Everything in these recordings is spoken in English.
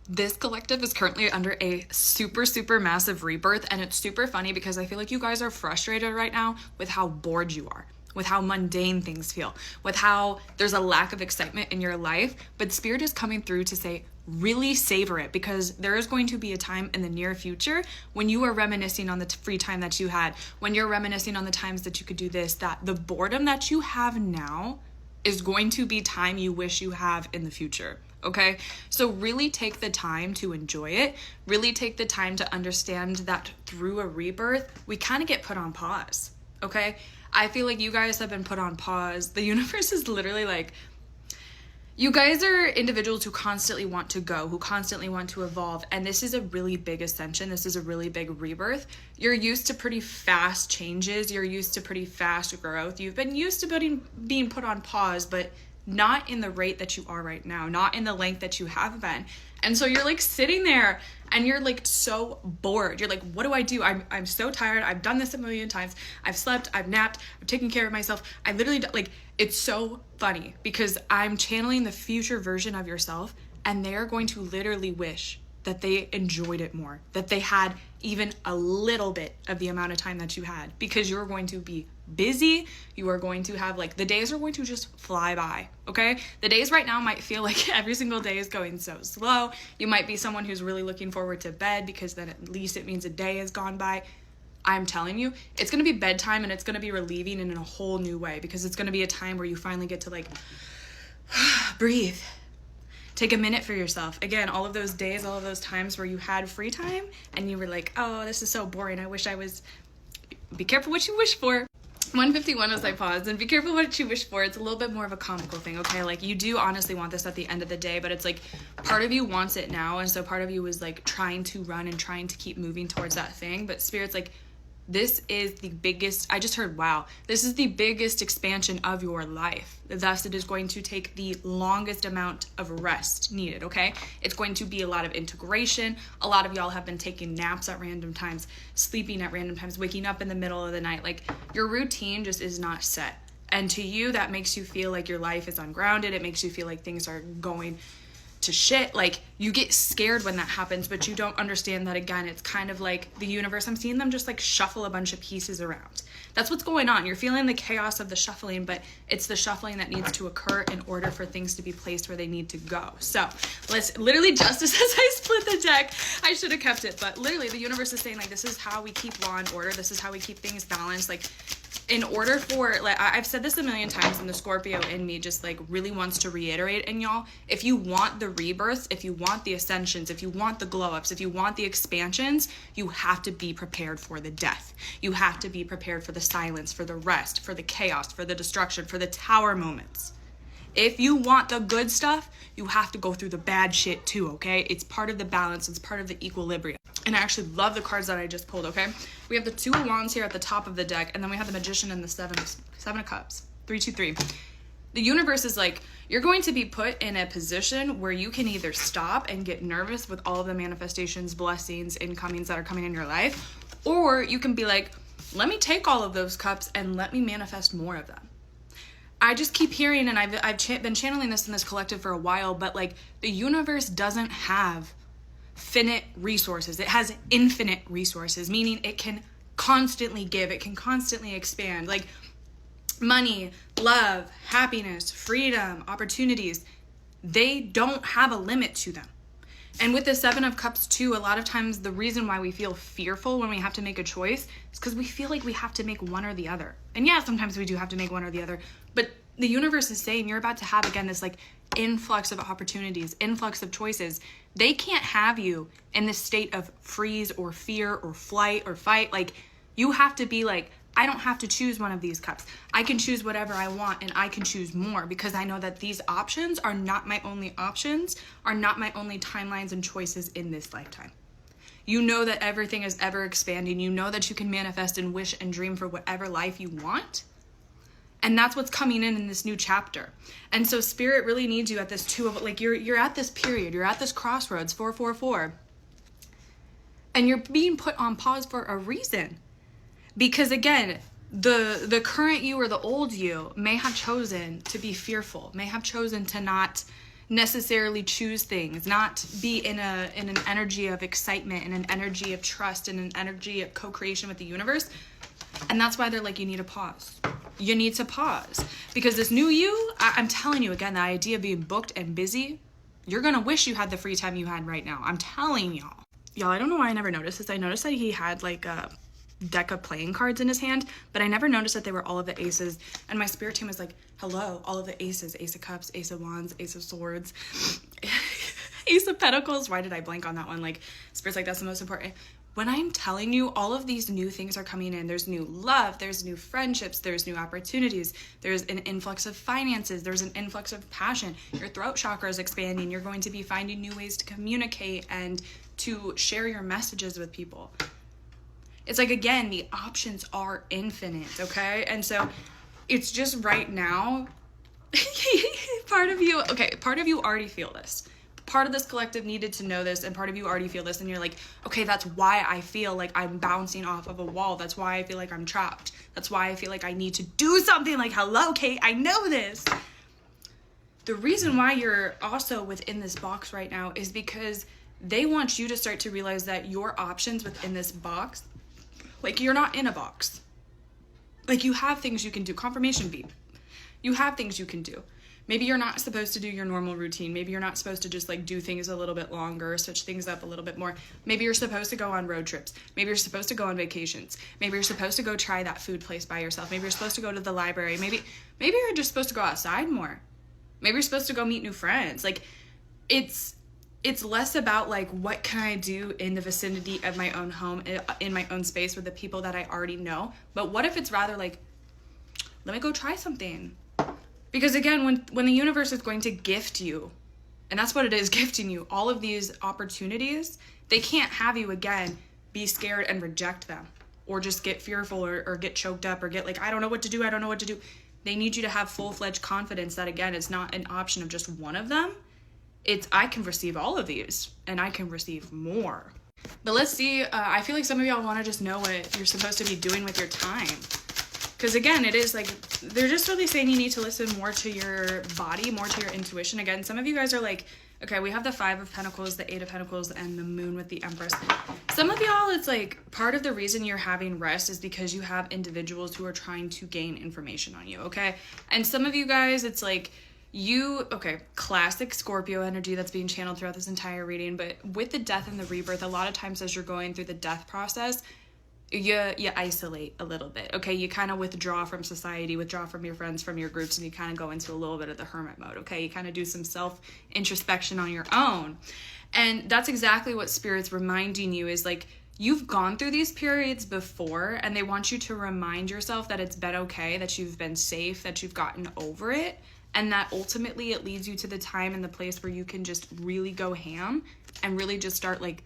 This collective is currently under a super, super massive rebirth, and it's super funny because I feel like you guys are frustrated right now with how bored you are, with how mundane things feel, with how there's a lack of excitement in your life. But Spirit is coming through to say, really savor it, because there is going to be a time in the near future when you are reminiscing on the free time that you had, when you're reminiscing on the times that you could do this, that the boredom that you have now is going to be time you wish you have in the future. Okay, so really take the time to enjoy it. Really take the time to understand that through a rebirth, we kind of get put on pause. Okay, I feel like you guys have been put on pause. The universe is literally like, you guys are individuals who constantly want to go, who constantly want to evolve. And this is a really big ascension. This is a really big rebirth. You're used to pretty fast changes. You're used to pretty fast growth. You've been used to being put on pause, but not in the rate that you are right now, not in the length that you have been. And so you're like sitting there and you're like so bored. You're like, what do I do? I'm so tired. I've done this a million times. I've slept, I've napped, I've taken care of myself. I literally, like, it's so funny because I'm channeling the future version of yourself, and they're going to literally wish that they enjoyed it more, that they had even a little bit of the amount of time that you had, because you're going to be busy. You are going to have, like, the days are going to just fly by. Okay, the days right now might feel like every single day is going so slow. You might be someone who's really looking forward to bed because then at least it means a day has gone by. I'm telling you, it's going to be bedtime, and it's going to be relieving in a whole new way, because it's going to be a time where you finally get to, like, breathe. Take a minute for yourself. Again, all of those days, all of those times where you had free time and you were like, oh, this is so boring. I wish I was... Be careful what you wish for. 151 as I pause, and be careful what you wish for. It's a little bit more of a comical thing, okay? Like, you do honestly want this at the end of the day, but it's like part of you wants it now, and so part of you is like trying to run and trying to keep moving towards that thing. But Spirit's like, this is the biggest, I just heard, wow, this is the biggest expansion of your life. Thus, it is going to take the longest amount of rest needed, okay? It's going to be a lot of integration. A lot of y'all have been taking naps at random times, sleeping at random times, waking up in the middle of the night. Like, your routine just is not set. And to you, that makes you feel like your life is ungrounded. It makes you feel like things are going to shit. Like, you get scared when that happens, but you don't understand that, again, it's kind of like the universe. I'm seeing them just like shuffle a bunch of pieces around. That's what's going on. You're feeling the chaos of the shuffling, but it's the shuffling that needs to occur in order for things to be placed where they need to go. So let's literally, just as I split the deck, I should have kept it, but literally the universe is saying, like, this is how we keep law and order. This is how we keep things balanced. Like, in order for, like, I've said this a million times, and the Scorpio in me just like really wants to reiterate. And y'all, if you want the rebirths, if you want the ascensions, if you want the glow ups, if you want the expansions, you have to be prepared for the death. You have to be prepared for the silence, for the rest, for the chaos, for the destruction, for the tower moments. If you want the good stuff, you have to go through the bad shit too, okay? It's part of the balance. It's part of the equilibrium. And I actually love the cards that I just pulled, okay? We have the Two of Wands here at the top of the deck, and then we have the Magician and the Seven of Cups. 3, 2, 3. The universe is like, you're going to be put in a position where you can either stop and get nervous with all of the manifestations, blessings, incomings that are coming in your life, or you can be like, let me take all of those cups and let me manifest more of them. I just keep hearing, and I've been channeling this in this collective for a while, but like, the universe doesn't have finite resources. It has infinite resources, meaning it can constantly give, it can constantly expand. Like, money, love, happiness, freedom, opportunities, they don't have a limit to them. And with the Seven of Cups too, a lot of times the reason why we feel fearful when we have to make a choice is because we feel like we have to make one or the other. And yeah, sometimes we do have to make one or the other, but the universe is saying you're about to have, again, this like influx of opportunities, influx of choices. They can't have you in this state of freeze or fear or flight or fight. Like, you have to be like, I don't have to choose one of these cups. I can choose whatever I want, and I can choose more, because I know that these options are not my only options, are not my only timelines and choices in this lifetime. You know that everything is ever expanding. You know that you can manifest and wish and dream for whatever life you want. And that's what's coming in this new chapter. And so Spirit really needs you at this Two of, like, you're at this period, you're at this crossroads, 444. And you're being put on pause for a reason. Because again, the current you or the old you may have chosen to be fearful, may have chosen to not necessarily choose things, not be in an energy of excitement, in an energy of trust, in an energy of co-creation with the universe. And that's why they're like, you need to pause. You need to pause. Because this new you, I'm telling you again, the idea of being booked and busy, you're going to wish you had the free time you had right now. I'm telling y'all. Y'all, I don't know why I never noticed this. I noticed that he had like a deck of playing cards in his hand, but I never noticed that they were all of the aces. And my spirit team was like, hello, all of the aces, Ace of Cups, Ace of Wands, Ace of Swords, Ace of Pentacles. Why did I blank on that one? Like, spirit's like, that's the most important. When I'm telling you, all of these new things are coming in. There's new love, there's new friendships, there's new opportunities, there's an influx of finances, there's an influx of passion. Your throat chakra is expanding. You're going to be finding new ways to communicate and to share your messages with people. It's like, again, the options are infinite, okay? And so it's just right now, part of you already feel this. Part of this collective needed to know this, and part of you already feel this, and you're like, okay, that's why I feel like I'm bouncing off of a wall. That's why I feel like I'm trapped. That's why I feel like I need to do something. Like, hello, Kate, I know this. The reason why you're also within this box right now is because they want you to start to realize that your options within this box, like, you're not in a box. Like, you have things you can do. Confirmation beat. You have things you can do. Maybe you're not supposed to do your normal routine. Maybe you're not supposed to just like do things a little bit longer, switch things up a little bit more. Maybe you're supposed to go on road trips. Maybe you're supposed to go on vacations. Maybe you're supposed to go try that food place by yourself. Maybe you're supposed to go to the library. Maybe you're just supposed to go outside more. Maybe you're supposed to go meet new friends. Like, it's less about like, what can I do in the vicinity of my own home, in my own space with the people that I already know. But what if it's rather like, let me go try something. Because again, when the universe is going to gift you, and that's what it is, gifting you, all of these opportunities, they can't have you, again, be scared and reject them. Or just get fearful or get choked up or get like, I don't know what to do. They need you to have full-fledged confidence that, again, it's not an option of just one of them. It's, I can receive all of these, and I can receive more. But let's see, I feel like some of y'all want to just know what you're supposed to be doing with your time. Because again, it is like, they're just really saying you need to listen more to your body, more to your intuition. Again, some of you guys are like, okay, we have the 5 of Pentacles, the 8 of Pentacles, and the Moon with the Empress. Some of y'all, it's like, part of the reason you're having rest is because you have individuals who are trying to gain information on you, okay? And some of you guys, it's like, classic Scorpio energy that's being channeled throughout this entire reading. But with the death and the rebirth, a lot of times as you're going through the death process, you isolate a little bit, okay? You kind of withdraw from society, withdraw from your friends, from your groups, and you kind of go into a little bit of the hermit mode, okay? You kind of do some self-introspection on your own. And that's exactly what Spirit's reminding you is like, you've gone through these periods before, and they want you to remind yourself that it's been okay, that you've been safe, that you've gotten over it, and that ultimately it leads you to the time and the place where you can just really go ham and really just start like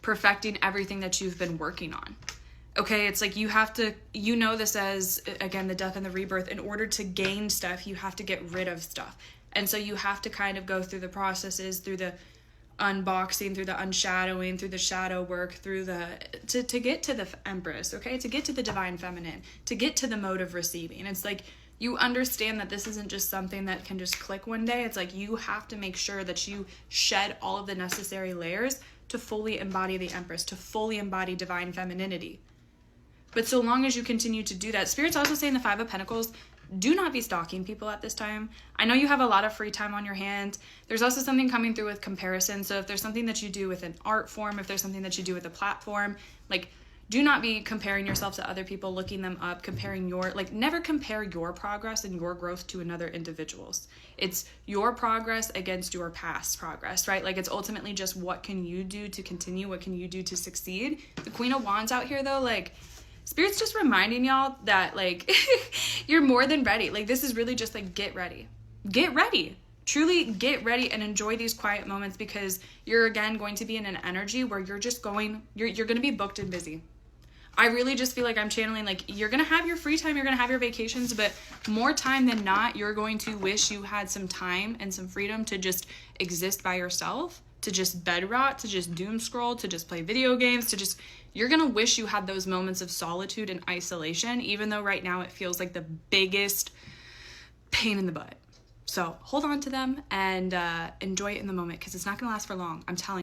perfecting everything that you've been working on. Okay, it's like you have to, you know this as, again, the death and the rebirth. In order to gain stuff, you have to get rid of stuff. And so you have to kind of go through the processes, through the unboxing, through the unshadowing, through the shadow work, through the, to get to the Empress, okay? To get to the Divine Feminine, to get to the mode of receiving. It's like, you understand that this isn't just something that can just click one day. It's like you have to make sure that you shed all of the necessary layers to fully embody the Empress, to fully embody Divine Femininity. But so long as you continue to do that, Spirit's also saying the 5 of Pentacles, do not be stalking people at this time. I know you have a lot of free time on your hands. There's also something coming through with comparison. So if there's something that you do with an art form, if there's something that you do with a platform, like, do not be comparing yourself to other people, looking them up, comparing never compare your progress and your growth to another individual's. It's your progress against your past progress, right? Like, it's ultimately just what can you do to continue? What can you do to succeed? The Queen of Wands out here, though, like, Spirit's just reminding y'all that, like, you're more than ready. Like, this is really just, like, get ready. Get ready. Truly get ready and enjoy these quiet moments, because you're, again, going to be in an energy where you're just going, you're going to be booked and busy. I really just feel like I'm channeling, like, you're going to have your free time, you're going to have your vacations, but more time than not, you're going to wish you had some time and some freedom to just exist by yourself, to just bed rot, to just doom scroll, to just play video games, to just, you're going to wish you had those moments of solitude and isolation, even though right now it feels like the biggest pain in the butt. So hold on to them and enjoy it in the moment, because it's not going to last for long. I'm telling you.